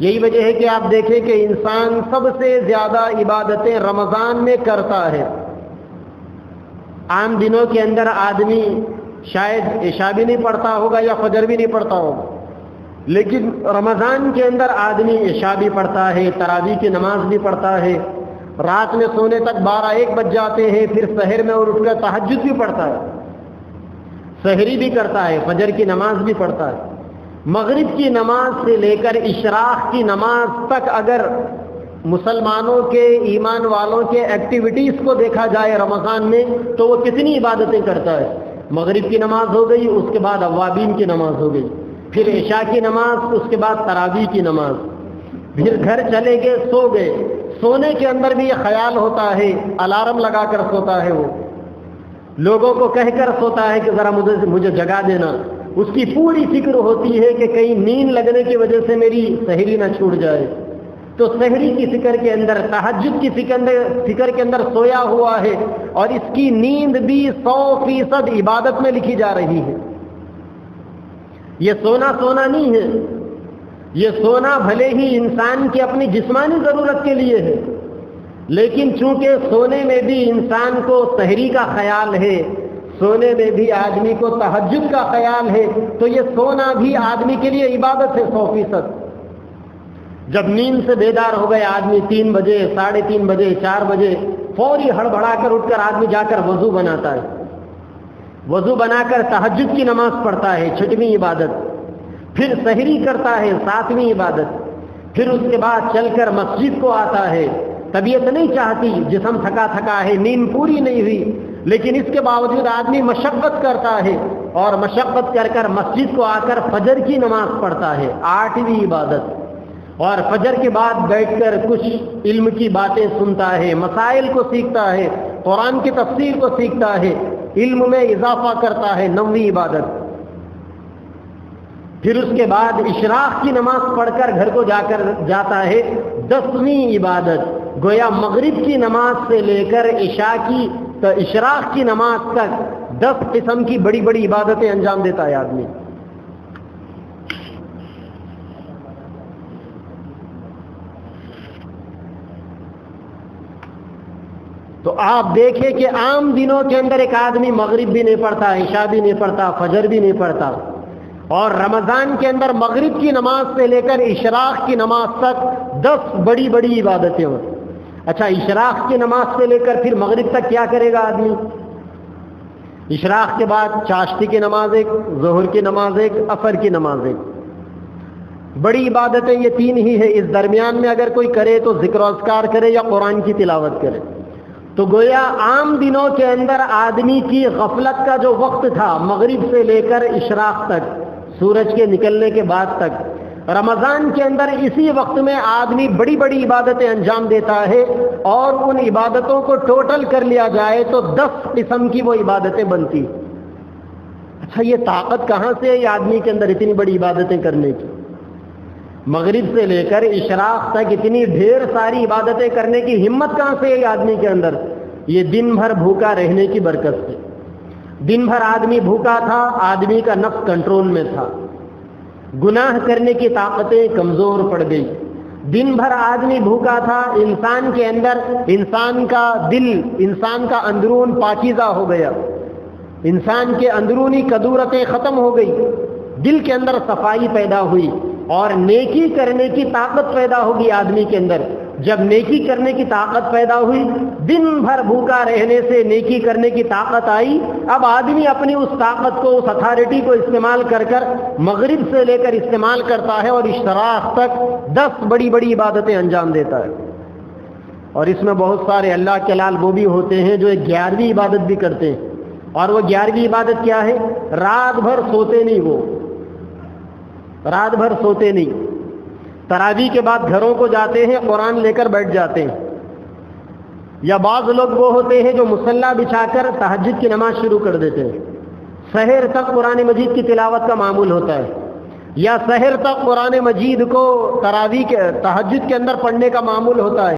یہی وجہ ہے کہ آپ دیکھیں کہ انسان سب سے زیادہ عبادتیں رمضان میں کرتا ہے۔ عام دنوں کے اندر آدمی شاید عشاء بھی نہیں پڑھتا ہوگا یا فجر بھی نہیں پڑھتا ہوگا، لیکن رمضان کے اندر آدمی عشاء بھی پڑھتا ہے، تراویح کی نماز بھی پڑھتا ہے، رات میں سونے تک 12-1 بج جاتے ہیں، پھر سحر میں اٹھ کر تہجد بھی پڑھتا ہے، سحری بھی کرتا ہے، فجر کی نماز بھی پڑھتا ہے۔ مغرب کی نماز سے لے کر اشراق کی نماز تک اگر مسلمانوں کے، ایمان والوں کے ایکٹیویٹیز کو دیکھا جائے رمضان میں تو وہ کتنی عبادتیں کرتا ہے۔ مغرب کی نماز ہو گئی، اس کے بعد اوابین کی نماز ہو گئی، پھر عشاء کی نماز، اس کے بعد تراویح کی نماز، پھر گھر چلے گئے، سو گئے۔ سونے کے اندر بھی یہ خیال ہوتا ہے، الارم لگا کر سوتا ہے، وہ لوگوں کو کہہ کر سوتا ہے کہ ذرا مجھے جگا دینا۔ اس کی پوری فکر ہوتی ہے کہ کہیں نیند لگنے کی وجہ سے میری سحری نہ چھوٹ جائے، تو سحری کی فکر کے اندر، تہجد کی فکر کے اندر سویا ہوا ہے، اور اس کی نیند بھی 100% عبادت میں لکھی جا رہی ہے۔ یہ سونا نہیں ہے، یہ سونا بھلے ہی انسان کی اپنی جسمانی ضرورت کے لیے ہے، لیکن چونکہ سونے میں بھی انسان کو سحری کا خیال ہے، سونے میں بھی آدمی کو تہجد کا خیال ہے، تو یہ سونا بھی آدمی کے لیے عبادت ہے 100%۔ جب نیند سے بیدار ہو گئے آدمی 3 بجے، 3:30 بجے، 4 بجے، فوری ہڑبڑا کر اٹھ کر آدمی جا کر وضو بناتا ہے، وضو بنا کر تہجد کی نماز پڑھتا ہے، 6ویں عبادت، پھر سحری کرتا ہے، 7ویں عبادت، پھر اس کے بعد چل کر مسجد کو آتا ہے۔ طبیعت نہیں چاہتی، جسم تھکا ہے، نیند پوری نہیں ہوئی، لیکن اس کے باوجود آدمی مشقت کرتا ہے، اور مشقت کر کر مسجد کو آ کر فجر کی نماز پڑھتا ہے، 8ویں عبادت، اور فجر کے بعد بیٹھ کر کچھ علم کی باتیں سنتا ہے، مسائل کو سیکھتا ہے، قرآن کی تفسیر کو سیکھتا ہے، علم میں اضافہ کرتا ہے، 9ویں عبادت۔ پھر اس کے بعد اشراق کی نماز پڑھ کر گھر کو جاتا ہے، 10ویں عبادت۔ گویا مغرب کی نماز سے لے کر عشاء کی تو اشراق کی نماز تک 10 قسم کی بڑی بڑی عبادتیں انجام دیتا ہے آدمی۔ تو آپ دیکھیں کہ عام دنوں کے اندر ایک آدمی مغرب بھی نہیں پڑھتا، عشاء بھی نہیں پڑھتا، فجر بھی نہیں پڑھتا، اور رمضان کے اندر مغرب کی نماز سے لے کر اشراق کی نماز تک 10 بڑی بڑی عبادتیں ہوتی۔ اچھا، اشراق کی نماز سے لے کر پھر مغرب تک کیا کرے گا آدمی؟ اشراق کے بعد چاشتی کی نماز ایک، ظہر کی نماز ایک، عصر کی نماز ایک۔ بڑی عبادتیں یہ 3 ہی ہے۔ اس درمیان میں اگر کوئی کرے تو ذکر و اذکار کرے یا قرآن کی تلاوت کرے۔ تو گویا عام دنوں کے اندر آدمی کی غفلت کا جو وقت تھا مغرب سے لے کر اشراق تک، سورج کے نکلنے کے بعد تک، رمضان کے اندر اسی وقت میں آدمی بڑی بڑی عبادتیں انجام دیتا ہے، اور ان عبادتوں کو ٹوٹل کر لیا جائے تو 10 قسم کی وہ عبادتیں بنتی۔ اچھا، یہ طاقت کہاں سے ہے یہ آدمی کے اندر اتنی بڑی عبادتیں کرنے کی؟ مغرب سے لے کر اشراق تک اتنی ڈھیر ساری عبادتیں کرنے کی ہمت کہاں سے ہے آدمی کے اندر؟ یہ دن بھر بھوکا رہنے کی برکت سے۔ دن بھر آدمی بھوکا تھا، آدمی کا نفس کنٹرول میں تھا، گناہ کرنے کی طاقتیں کمزور پڑ گئی۔ دن بھر آدمی بھوکا تھا، انسان کے اندر، انسان کا دل، انسان کا اندرون پاکیزہ ہو گیا، انسان کے اندرونی کدورتیں ختم ہو گئی، دل کے اندر صفائی پیدا ہوئی، اور نیکی کرنے کی طاقت پیدا ہوگی آدمی کے اندر۔ جب نیکی کرنے کی طاقت پیدا ہوئی، دن بھر بھوکا رہنے سے نیکی کرنے کی طاقت آئی، اب آدمی اپنی اس طاقت کو، اس اتھارٹی کو استعمال کر کر مغرب سے لے کر استعمال کرتا ہے، اور اشراق تک 10 بڑی بڑی عبادتیں انجام دیتا ہے۔ اور اس میں بہت سارے اللہ کے لال وہ بھی ہوتے ہیں جو 11ویں عبادت بھی کرتے ہیں، اور وہ 11ویں عبادت کیا ہے؟ رات بھر سوتے نہیں، وہ رات بھر سوتے نہیں، تراویح کے بعد گھروں کو جاتے ہیں، قرآن لے کر بیٹھ جاتے ہیں، یا بعض لوگ وہ ہوتے ہیں جو مصلی بچھا کر تہجد کی نماز شروع کر دیتے ہیں، سحر تک قرآن مجید کی تلاوت کا معمول ہوتا ہے، یا سحر تک قرآن مجید کو تراویح کے تہجد کے اندر پڑھنے کا معمول ہوتا ہے۔